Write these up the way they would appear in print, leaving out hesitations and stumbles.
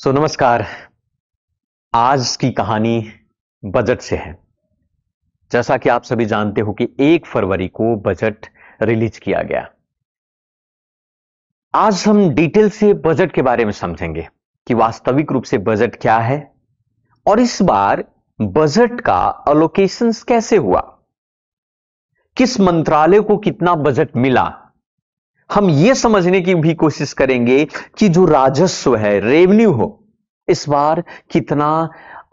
नमस्कार। आज की कहानी बजट से है। जैसा कि आप सभी जानते हो कि 1 फरवरी को बजट रिलीज किया गया। आज हम डिटेल से बजट के बारे में समझेंगे कि वास्तविक रूप से बजट क्या है और इस बार बजट का अलोकेशंस कैसे हुआ, किस मंत्रालय को कितना बजट मिला। हम यह समझने की भी कोशिश करेंगे कि जो राजस्व है, रेवेन्यू हो, इस बार कितना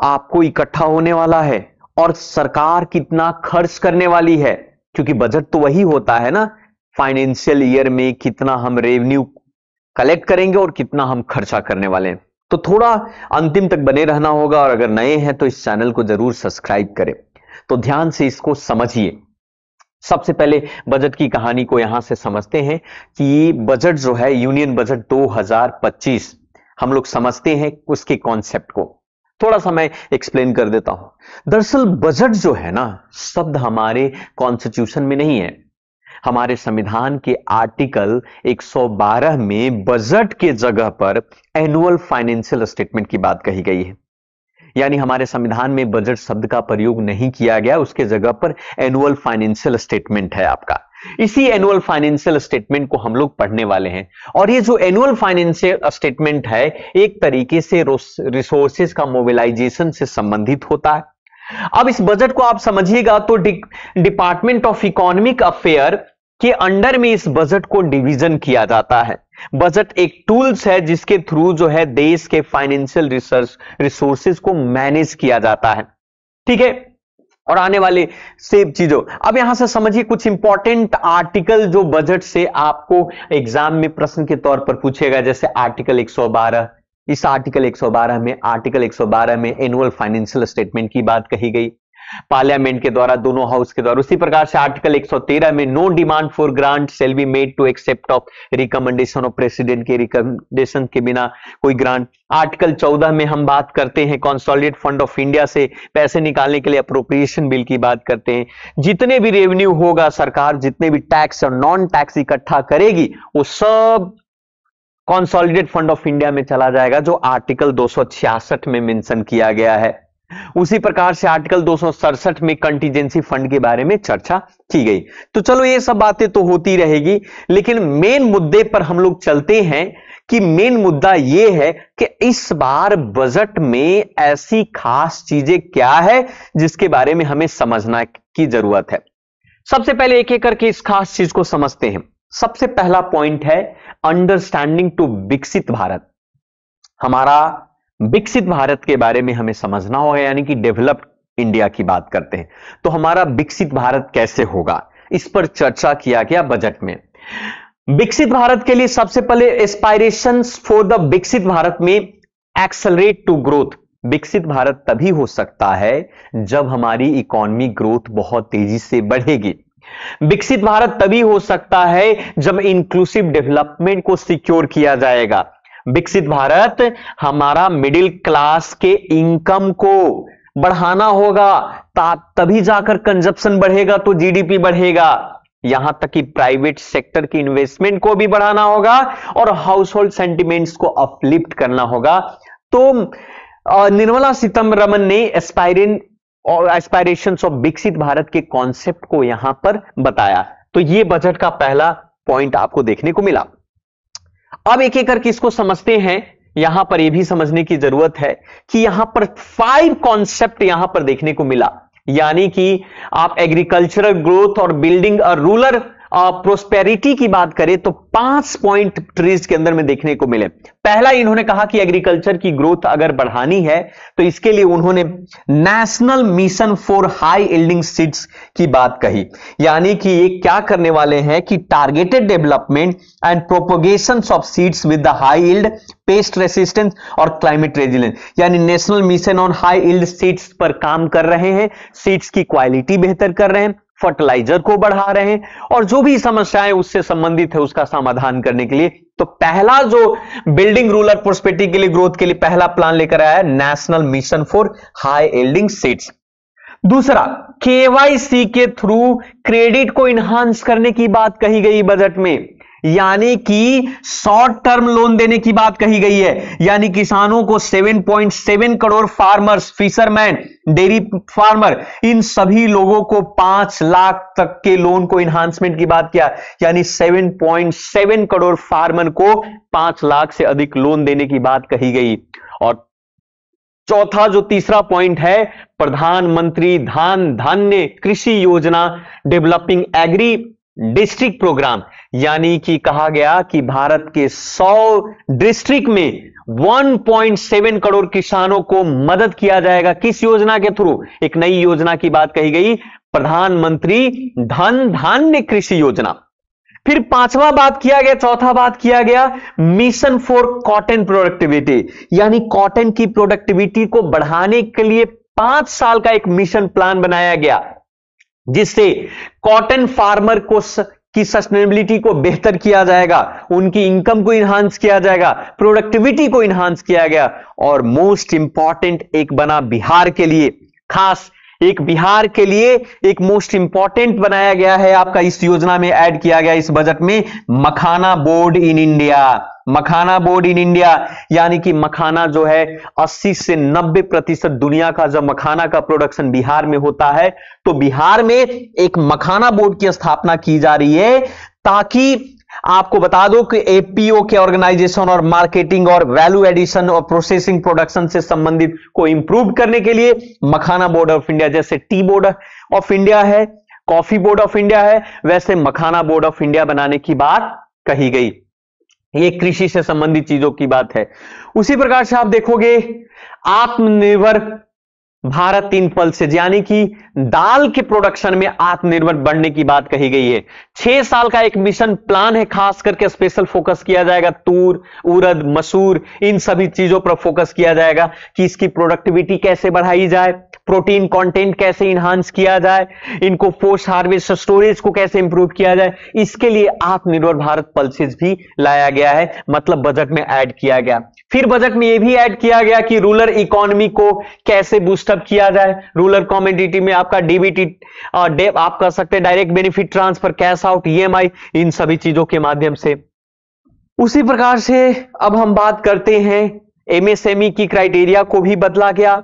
आपको इकट्ठा होने वाला है और सरकार कितना खर्च करने वाली है, क्योंकि बजट तो वही होता है ना, फाइनेंशियल ईयर में कितना हम रेवेन्यू कलेक्ट करेंगे और कितना हम खर्चा करने वाले हैं। तो थोड़ा अंतिम तक बने रहना होगा और अगर नए हैं तो इस चैनल को जरूर सब्सक्राइब करें। तो ध्यान से इसको समझिए। सबसे पहले बजट की कहानी को यहां से समझते हैं कि बजट जो है, यूनियन बजट 2025, हम लोग समझते हैं उसके कॉन्सेप्ट को। थोड़ा सा मैं एक्सप्लेन कर देता हूं। दरअसल बजट जो है ना, शब्द हमारे कॉन्स्टिट्यूशन में नहीं है। हमारे संविधान के आर्टिकल 112 में बजट के जगह पर एनुअल फाइनेंशियल स्टेटमेंट की बात कही गई है। यानी हमारे संविधान में बजट शब्द का प्रयोग नहीं किया गया, उसके जगह पर एनुअल फाइनेंशियल स्टेटमेंट है आपका। इसी एनुअल फाइनेंशियल स्टेटमेंट को हम लोग पढ़ने वाले हैं और ये जो एनुअल फाइनेंशियल स्टेटमेंट है, एक तरीके से रिसोर्सेज का मोबिलाइजेशन से संबंधित होता है। अब इस बजट को आप समझिएगा तो डिपार्टमेंट ऑफ इकोनॉमिक अफेयर के अंडर में इस बजट को डिवीजन किया जाता है। बजट एक टूल्स है जिसके थ्रू जो है देश के फाइनेंशियल रिसोर्सेज को मैनेज किया जाता है। ठीक है, और आने वाले सेब चीजों, अब यहां से समझिए कुछ इंपॉर्टेंट आर्टिकल जो बजट से आपको एग्जाम में प्रश्न के तौर पर पूछेगा। जैसे आर्टिकल 112, इस आर्टिकल 112 में एनुअल फाइनेंशियल स्टेटमेंट की बात कही गई पार्लियामेंट के द्वारा, दोनों हाउस के द्वारा। उसी प्रकार से आर्टिकल 113 में no demand for grant shall be made to except of recommendation of president के रिकमेंडेशन के बिना कोई ग्रांट। आर्टिकल 14 में हम बात करते हैं कंसोलिडेटेड फंड ऑफ इंडिया से पैसे निकालने के लिए अप्रोप्रिएशन बिल की बात करते हैं। जितने भी रेवेन्यू होगा, सरकार जितने भी टैक्स और नॉन टैक्स इकट्ठा करेगी, वो सब कंसोलिडेटेड फंड ऑफ इंडिया में चला जाएगा, जो आर्टिकल 266 में मेंशन किया गया है। उसी प्रकार से आर्टिकल 267 में कंटीजेंसी फंड के बारे में चर्चा की गई। तो चलो ये सब बातें तो होती रहेगी, लेकिन मेन मुद्दे पर हम लोग चलते हैं कि मेन मुद्दा यह है कि इस बार बजट में ऐसी खास चीजें क्या है जिसके बारे में हमें समझना की जरूरत है। सबसे पहले एक एक करके इस खास चीज को समझते हैं। सबसे पहला पॉइंट है अंडरस्टैंडिंग टू विकसित भारत। हमारा विकसित भारत के बारे में हमें समझना होगा, यानी कि डेवलप्ड इंडिया की बात करते हैं तो हमारा विकसित भारत कैसे होगा, इस पर चर्चा किया गया बजट में। विकसित भारत के लिए सबसे पहले एस्पायरेशंस फॉर द विकसित भारत में एक्सेलरेट टू ग्रोथ। विकसित भारत तभी हो सकता है जब हमारी इकोनॉमी ग्रोथ बहुत तेजी से बढ़ेगी। विकसित भारत तभी हो सकता है जब इंक्लूसिव डेवलपमेंट को सिक्योर किया जाएगा। विकसित भारत हमारा मिडिल क्लास के इनकम को बढ़ाना होगा, तभी जाकर कंजप्शन बढ़ेगा तो जीडीपी बढ़ेगा। यहां तक कि प्राइवेट सेक्टर की इन्वेस्टमेंट को भी बढ़ाना होगा और हाउस होल्ड सेंटिमेंट्स को अपलिफ्ट करना होगा। तो निर्मला सीतारमण ने एस्पायरेशंस ऑफ विकसित भारत के कॉन्सेप्ट को यहां पर बताया। तो यह बजट का पहला पॉइंट आपको देखने को मिला। अब एक एक करके इसको समझते हैं। यहां पर यह भी समझने की जरूरत है कि यहां पर 5 कॉन्सेप्ट यहां पर देखने को मिला, यानी कि आप एग्रीकल्चरल ग्रोथ और बिल्डिंग अ रूरल प्रोस्पेरिटी की बात करें तो 5 पॉइंट ट्रीज के अंदर में देखने को मिले। पहला इन्होंने कहा कि एग्रीकल्चर की ग्रोथ अगर बढ़ानी है तो इसके लिए उन्होंने national mission for high yielding seeds की बात कही, यानी कि ये क्या करने वाले हैं कि targeted development and propagation of seeds with the high yield, paste resistance और क्लाइमेट रेजिलेंस, यानी national mission on high yield seeds पर काम कर रहे हैं। सीड्स की क्वालिटी बेहतर कर रहे हैं, फर्टिलाइजर को बढ़ा रहे हैं और जो भी समस्याएं उससे संबंधित है उसका समाधान करने के लिए। तो पहला जो बिल्डिंग रूरल प्रोस्पेरिटी के लिए, ग्रोथ के लिए पहला प्लान लेकर आया है national mission for high yielding seeds. दूसरा, केवाईसी के थ्रू क्रेडिट को इनहांस करने की बात कही गई बजट में। यानी कि शॉर्ट टर्म लोन देने की बात कही गई है। यानी किसानों को 7.7 crore farmers, fisherman, dairy farmer, इन सभी लोगों को 5 लाख तक के लोन को इन्हांसमेंट की बात किया। यानी 7.7 करोड़ फार्मर को 5 लाख से अधिक लोन देने की बात कही गई। और चौथा जो तीसरा पॉइंट है, प्रधानमंत्री धान धान्य कृषि योजना, डेवलपिंग एग्री डिस्ट्रिक्ट प्रोग्राम, यानी कि कहा गया कि भारत के 100 डिस्ट्रिक्ट में 1.7 करोड़ किसानों को मदद किया जाएगा। किस योजना के थ्रू? एक नई योजना की बात कही गई, प्रधानमंत्री धन धान्य कृषि योजना। फिर पांचवा बात किया गया, चौथा बात किया गया, मिशन फॉर कॉटन प्रोडक्टिविटी, यानी कॉटन की प्रोडक्टिविटी को बढ़ाने के लिए 5 साल का एक मिशन प्लान बनाया गया, जिससे कॉटन फार्मर को की सस्टेनेबिलिटी को बेहतर किया जाएगा, उनकी इनकम को इनहांस किया जाएगा, प्रोडक्टिविटी को इनहांस किया गया। और मोस्ट इंपॉर्टेंट एक बना बिहार के लिए, खास एक बिहार के लिए एक मोस्ट इंपॉर्टेंट बनाया गया है, आपका इस योजना में ऐड किया गया इस बजट में, makhana board in India. Makhana board in India, यानी कि मखाना जो है 80 से 90% दुनिया का जब मखाना का प्रोडक्शन बिहार में होता है, तो बिहार में एक मखाना बोर्ड की स्थापना की जा रही है, ताकि आपको बता दो कि एपीओ के ऑर्गेनाइजेशन और मार्केटिंग और वैल्यू एडिशन और प्रोसेसिंग प्रोडक्शन से संबंधित को इंप्रूव करने के लिए मखाना बोर्ड ऑफ इंडिया, जैसे टी बोर्ड ऑफ इंडिया है, कॉफी बोर्ड ऑफ इंडिया है, वैसे मखाना बोर्ड ऑफ इंडिया बनाने की बात कही गई। ये कृषि से संबंधित चीजों की बात है। उसी प्रकार से आप देखोगे आत्मनिर्भर भारत 3 पल्सेज, यानी कि दाल के प्रोडक्शन में आत्मनिर्भर बनने की बात कही गई है। 6 साल का एक मिशन प्लान है, खास करके स्पेशल फोकस किया जाएगा तूर, उड़द, मसूर, इन सभी चीजों पर फोकस किया जाएगा कि इसकी प्रोडक्टिविटी कैसे बढ़ाई जाए, प्रोटीन कंटेंट कैसे इनहांस किया जाए, इनको पोस्ट हार्वेस्ट स्टोरेज को कैसे इंप्रूव किया जाए। इसके लिए आत्मनिर्भर भारत पल्सेज भी लाया गया है, मतलब बजट में ऐड किया गया। फिर बजट में यह भी ऐड किया गया कि रूरल इकोनॉमी को कैसे बूस्टअप किया जाए। रूरल कमोडिटी में आपका डीबीटी, आप कर सकते हैं direct benefit transfer, cash out, EMI, इन सभी चीजों के माध्यम से। उसी प्रकार से अब हम बात करते हैं एमएसएमई की क्राइटेरिया को भी बदला गया।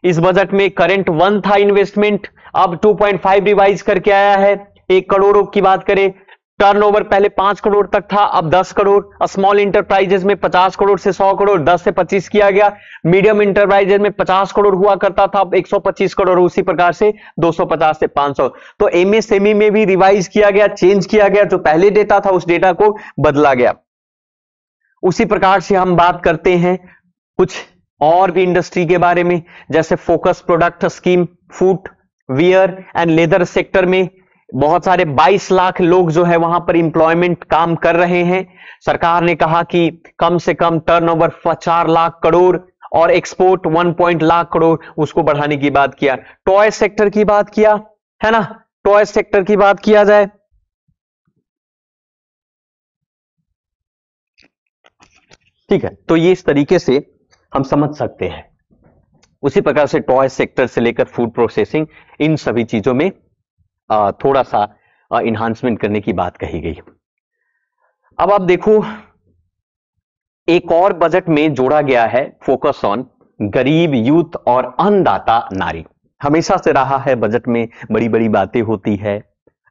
इस बजट में करंट 1 था इन्वेस्टमेंट, अब 2.5 रिवाइज करके आया है। 1 करोड़ की बात करें, टर्नओवर पहले 5 करोड़ तक था, अब 10 करोड़। स्मॉल इंटरप्राइजेस में 50 करोड़ से 100 करोड़, 10 से 25 किया गया। मीडियम इंटरप्राइजेस में 50 करोड़ हुआ करता था, अब 125 करोड़, उसी प्रकार से 250 से 500। तो एमएसएमई में भी रिवाइज किया गया, चेंज किया गया, जो पहले डेटा था उस डेटा को बदला गया। उसी प्रकार से हम बात करते हैं कुछ और भी इंडस्ट्री के बारे में, जैसे focus product scheme, food, wear and leather sector में बहुत सारे 22 लाख लोग जो है वहां पर इंप्लॉयमेंट काम कर रहे हैं। सरकार ने कहा कि कम से कम टर्नओवर 4 लाख करोड़ और एक्सपोर्ट 1 लाख करोड़, उसको बढ़ाने की बात किया। टॉय सेक्टर की बात किया है ना, टॉय सेक्टर की बात किया जाए, ठीक है, तो ये इस तरीके से हम समझ सकते हैं। उसी प्रकार से टॉय सेक्टर से लेकर फूड प्रोसेसिंग, इन सभी चीजों में थोड़ा सा इन्हांसमेंट करने की बात कही गई। अब आप देखो, एक और बजट में जोड़ा गया है फोकस ऑन गरीब, यूथ और अन्नदाता नारी। हमेशा से रहा है बजट में बड़ी बड़ी बातें होती है,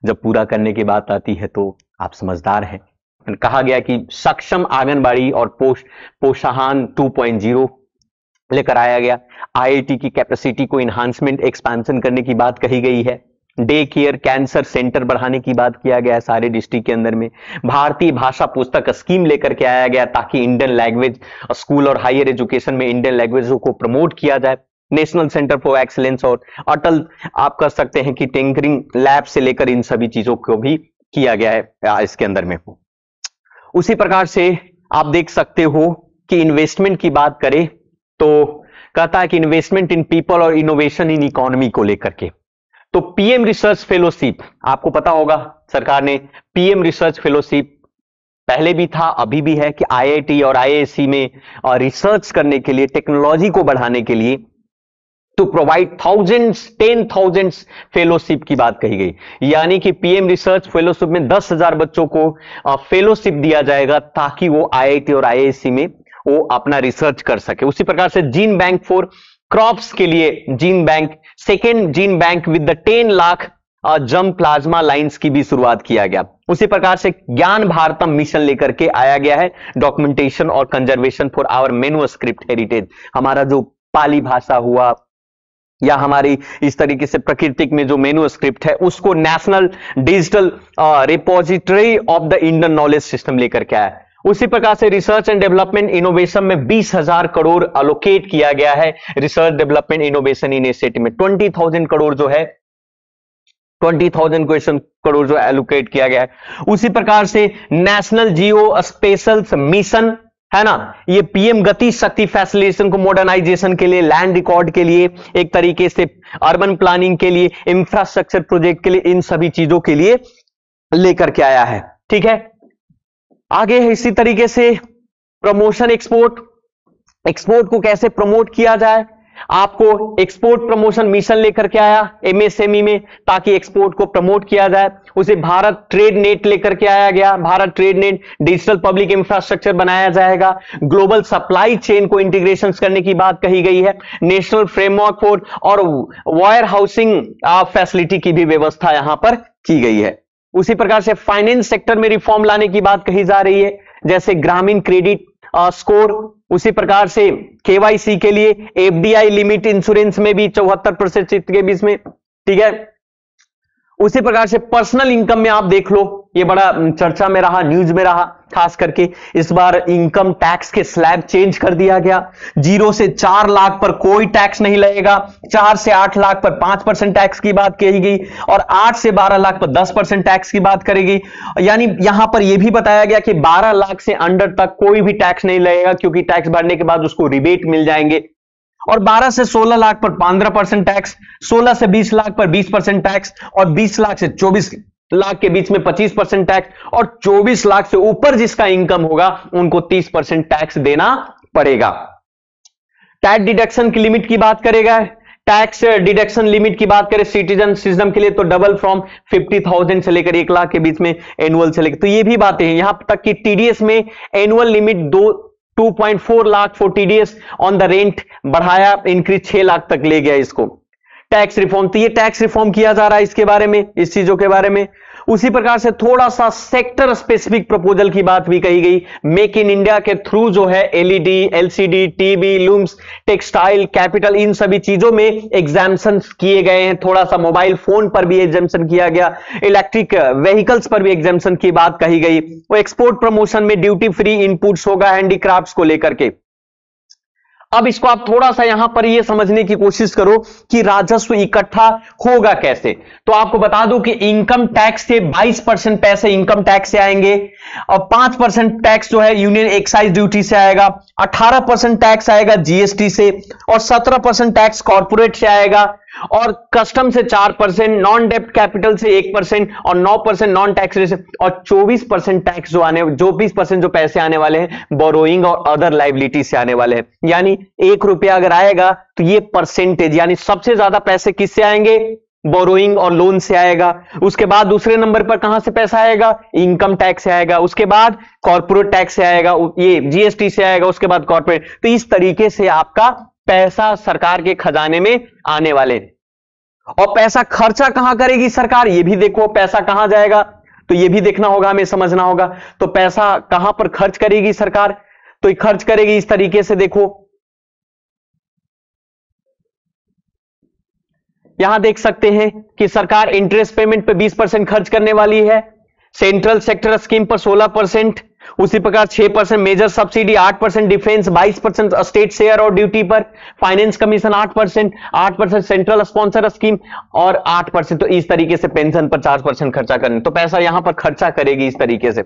जब पूरा करने की बात आती है तो आप समझदार हैं। कहा गया कि सक्षम आंगनबाड़ी और पोषाहार 2.0 लेकर आया गया। आईआईटी की कैपेसिटी को इन्हांसमेंट, एक्सपेंशन करने की बात कही गई है। डे केयर, कैंसर सेंटर बढ़ाने की बात किया गया है सारे डिस्ट्रिक्ट के अंदर में। भारतीय भाषा पुस्तक स्कीम लेकर के आया गया ताकि इंडियन लैंग्वेज स्कूल और हायर एजुकेशन में इंडियन लैंग्वेजों को प्रमोट किया जाए। नेशनल सेंटर फॉर एक्सीलेंस और अटल, आप कर सकते हैं कि टिंकरिंग लैब से लेकर इन सभी चीजों को भी किया गया है इसके अंदर में। उसी प्रकार से आप देख सकते हो कि इन्वेस्टमेंट की बात करें तो कहता है कि इन्वेस्टमेंट इन पीपल और इनोवेशन इन इकोनॉमी को लेकर के। तो पीएम रिसर्च फेलोशिप, आपको पता होगा सरकार ने पीएम रिसर्च फेलोशिप पहले भी था, अभी भी है, कि आईआईटी और आईआईएससी में रिसर्च करने के लिए, टेक्नोलॉजी को बढ़ाने के लिए टू प्रोवाइड थाउजेंड्स 10,000 फेलोशिप की बात कही गई, यानी कि पीएम रिसर्च फेलोशिप में 10,000 बच्चों को फेलोशिप दिया जाएगा ताकि वो आईआईटी और आईआईएससी में वो अपना रिसर्च कर सके। उसी प्रकार से जीन बैंक फॉर क्रॉप्स के लिए gene bank, second gene bank with the 10 lakh जम प्लाज्मा लाइंस की भी शुरुआत किया गया। उसी प्रकार से ज्ञान भारतम मिशन लेकर के आया गया है, डॉक्यूमेंटेशन और conservation for our manuscript heritage. हमारा जो पाली भाषा हुआ या हमारी इस तरीके से प्राकृतिक में जो मैन्युस्क्रिप्ट है उसको national digital repository of the Indian knowledge system लेकर के आया। उसी प्रकार से रिसर्च एंड डेवलपमेंट इनोवेशन में 20,000 करोड़ अलोकेट किया गया है। रिसर्च डेवलपमेंट इनोवेशन इनिशिएटिव में 20,000 करोड़ जो है 20,000 करोड़ जो एलोकेट किया गया है। उसी प्रकार से नेशनल जियो स्पेशल मिशन है ना, ये पीएम गति शक्ति फैसिलिटेशन को मॉडर्नाइजेशन के लिए, लैंड रिकॉर्ड के लिए, एक तरीके से अर्बन प्लानिंग के लिए, इंफ्रास्ट्रक्चर प्रोजेक्ट के लिए, इन सभी चीजों के लिए लेकर के आया है। ठीक है, आगे है इसी तरीके से प्रमोशन एक्सपोर्ट को कैसे प्रमोट किया जाए। आपको एक्सपोर्ट प्रमोशन मिशन लेकर के आया एमएसएमई में ताकि एक्सपोर्ट को प्रमोट किया जाए। उसे भारत ट्रेड नेट लेकर के आया गया। Bharat trade net digital public infrastructure बनाया जाएगा। ग्लोबल सप्लाई चेन को इंटीग्रेशन करने की बात कही गई है। नेशनल फ्रेमवर्क फॉर और वायर हाउसिंग फैसिलिटी की भी व्यवस्था यहां पर की गई है। उसी प्रकार से फाइनेंस सेक्टर में रिफॉर्म लाने की बात कही जा रही है, जैसे ग्रामीण क्रेडिट स्कोर। उसी प्रकार से केवाईसी के लिए एफडीआई लिमिट इंश्योरेंस में भी 74% के बीच में। ठीक है, उसी प्रकार से पर्सनल इनकम में आप देख लो, ये बड़ा चर्चा में रहा, न्यूज में रहा, खास करके इस बार इनकम टैक्स के स्लैब चेंज कर दिया गया। 0 से 4 लाख पर कोई टैक्स नहीं लगेगा, 4 से 8 लाख पर 5% टैक्स की बात कही गई और 8 से 12 लाख पर 10% टैक्स की बात करेगी। यानी यहां पर यह भी बताया गया कि 12 लाख से अंडर तक कोई भी टैक्स नहीं लगेगा, क्योंकि टैक्स भरने के बाद उसको रिबेट मिल जाएंगे। और 12 से 16 लाख पर 15% टैक्स, 16 से 20 लाख पर 20% टैक्स और 20 लाख से 24 लाख के बीच में 25% टैक्स और 24 लाख से ऊपर जिसका इनकम होगा उनको 30% टैक्स देना पड़ेगा। टैक्स डिडक्शन की लिमिट की बात करेगा, टैक्स डिडक्शन लिमिट की बात करें सिटीजन के लिए तो डबल फ्रॉम 50,000 से लेकर 1 लाख के बीच में एनुअल से लेकर, तो ये भी बातें हैं। यहां तक कि टीडीएस में annual limit 2.4 lakh for TDS on the rent बढ़ाया, इंक्रीज 6 लाख तक ले गया इसको। टैक्स रिफॉर्म, तो ये टैक्स रिफॉर्म किया जा रहा है इसके बारे में, इस चीजों के बारे में। उसी प्रकार से थोड़ा सा सेक्टर स्पेसिफिक प्रपोजल की बात भी कही गई। मेक इन इंडिया के थ्रू जो है LED, LCD, TV, looms, textile, capital, इन सभी चीजों में एग्जाम्पशन किए गए हैं। थोड़ा सा मोबाइल फोन पर भी एग्जाम्पशन किया गया, इलेक्ट्रिक व्हीकल्स पर भी एग्जाम्पशन की बात कही गई। वो एक्सपोर्ट प्रमोशन में ड्यूटी फ्री इनपुट्स होगा हैंडीक्राफ्ट्स को लेकर के। अब इसको आप थोड़ा सा यहां पर ये समझने की कोशिश करो कि राजस्व इकट्ठा होगा कैसे। तो आपको बता दूं कि इनकम टैक्स से 22% पैसे इनकम टैक्स से आएंगे और 5% टैक्स जो है यूनियन एक्साइज ड्यूटी से आएगा, 18% टैक्स आएगा जीएसटी से और 17% टैक्स कॉर्पोरेट से आएगा और कस्टम से 4%, नॉन डेप्ट कैपिटल से 1% और 9% नॉन टैक्स से और 24% टैक्स जो 20% जो पैसे आने वाले हैं बोरोइंग और अदर लाइबिलिटी से आने वाले हैं। यानी 1 रुपया अगर आएगा तो ये परसेंटेज, यानी सबसे ज्यादा पैसे किससे आएंगे? बोरोइंग और लोन से आएगा। उसके बाद दूसरे नंबर पर कहां से पैसा आएगा? इनकम टैक्स से आएगा। उसके बाद कॉर्पोरेट टैक्स से आएगा, ये जीएसटी से आएगा। उसके बाद कॉर्पोरेट। तो इस तरीके से आपका पैसा सरकार के खजाने में आने वाले। और पैसा खर्चा कहां करेगी सरकार, ये भी देखो, पैसा कहां जाएगा तो ये भी देखना होगा, हमें समझना होगा। तो पैसा कहां पर खर्च करेगी सरकार, तो ये खर्च करेगी इस तरीके से। देखो यहां देख सकते हैं कि सरकार इंटरेस्ट पेमेंट पे 20% खर्च करने वाली है, सेंट्रल सेक्टर स्कीम पर 16%, उसी प्रकार 6% major subsidy, 8% defence, 22% state share और ड्यूटी पर, finance commission 8% central sponsor scheme और 8%। तो इस तरीके से पेंशन पर 4% खर्चा करने, तो पैसा यहां पर खर्चा करेगी इस तरीके से।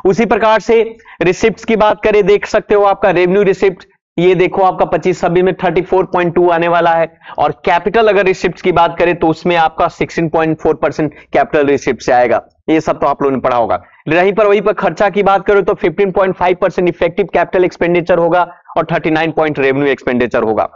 उसी प्रकार से रिसिप्ट की बात करें, देख सकते हो आपका रेवेन्यू रिसिप्ट, ये देखो आपका 25-26 में 34.2 आने वाला है। और कैपिटल अगर रिसिप्ट की बात करें तो उसमें आपका 16.4% कैपिटल रिसिप्ट से आएगा। ये सब तो आप लोगों ने पढ़ा होगा। वहीं पर खर्चा की बात करें तो 15.5% इफेक्टिव कैपिटल एक्सपेंडिचर होगा और 39 रेवेन्यू एक्सपेंडिचर होगा।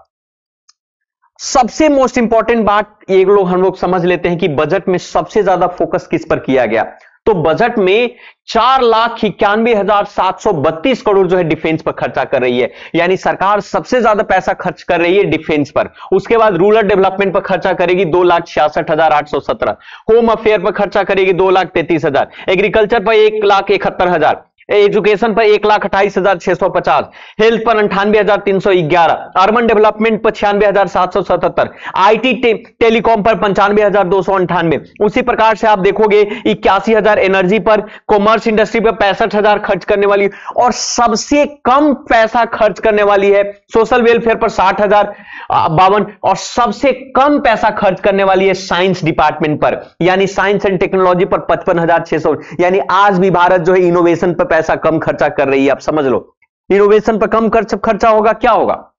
सबसे मोस्ट इंपॉर्टेंट बात ये लोग हम लोग समझ लेते हैं कि बजट में सबसे ज्यादा फोकस किस पर किया गया। तो बजट में 4,91,732 करोड़ जो है डिफेंस पर खर्चा कर रही है, यानी सरकार सबसे ज्यादा पैसा खर्च कर रही है डिफेंस पर। उसके बाद रूरल डेवलपमेंट पर खर्चा करेगी 2,66,817, होम अफेयर पर खर्चा करेगी 2,33,000, एग्रीकल्चर पर 1,71,000, एजुकेशन पर 1,28,650, हेल्थ पर 98,311, अर्बन डेवलपमेंट पर 96,777, आईटी टेलीकॉम पर 95,298। उसी प्रकार से आप देखोगे 81,000 एनर्जी पर, कॉमर्स इंडस्ट्री पर 65,000 खर्च करने वाली, और सबसे कम पैसा खर्च करने वाली है सोशल वेलफेयर पर 60,052, और सबसे कम पैसा खर्च करने वाली है साइंस डिपार्टमेंट पर, यानी साइंस एंड टेक्नोलॉजी पर 55,600। यानी आज भी भारत जो है इनोवेशन पर पैसा कम खर्चा कर रही है। आप समझ लो, इनोवेशन पर कम खर्चा होगा, क्या होगा?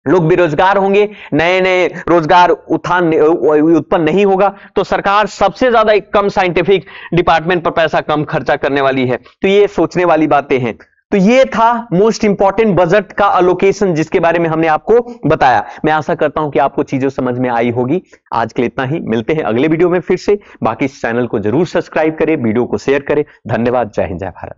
लोग बेरोजगार होंगे, नए नए रोजगार उत्पन्न नहीं होगा, तो सरकार सबसे ज्यादा कम साइंटिफिक डिपार्टमेंट पर पैसा कम खर्चा करने वाली है। तो ये सोचने वाली बातें हैं। तो ये था मोस्ट इंपॉर्टेंट बजट का अलोकेशन, जिसके बारे में हमने आपको बताया। मैं आशा करता हूं कि आपको चीजें समझ में आई होगी। आज के लिए इतना ही, मिलते हैं अगले वीडियो में फिर से। बाकी इस चैनल को जरूर सब्सक्राइब करें, वीडियो को शेयर करें। धन्यवाद। जय हिंद, जय भारत।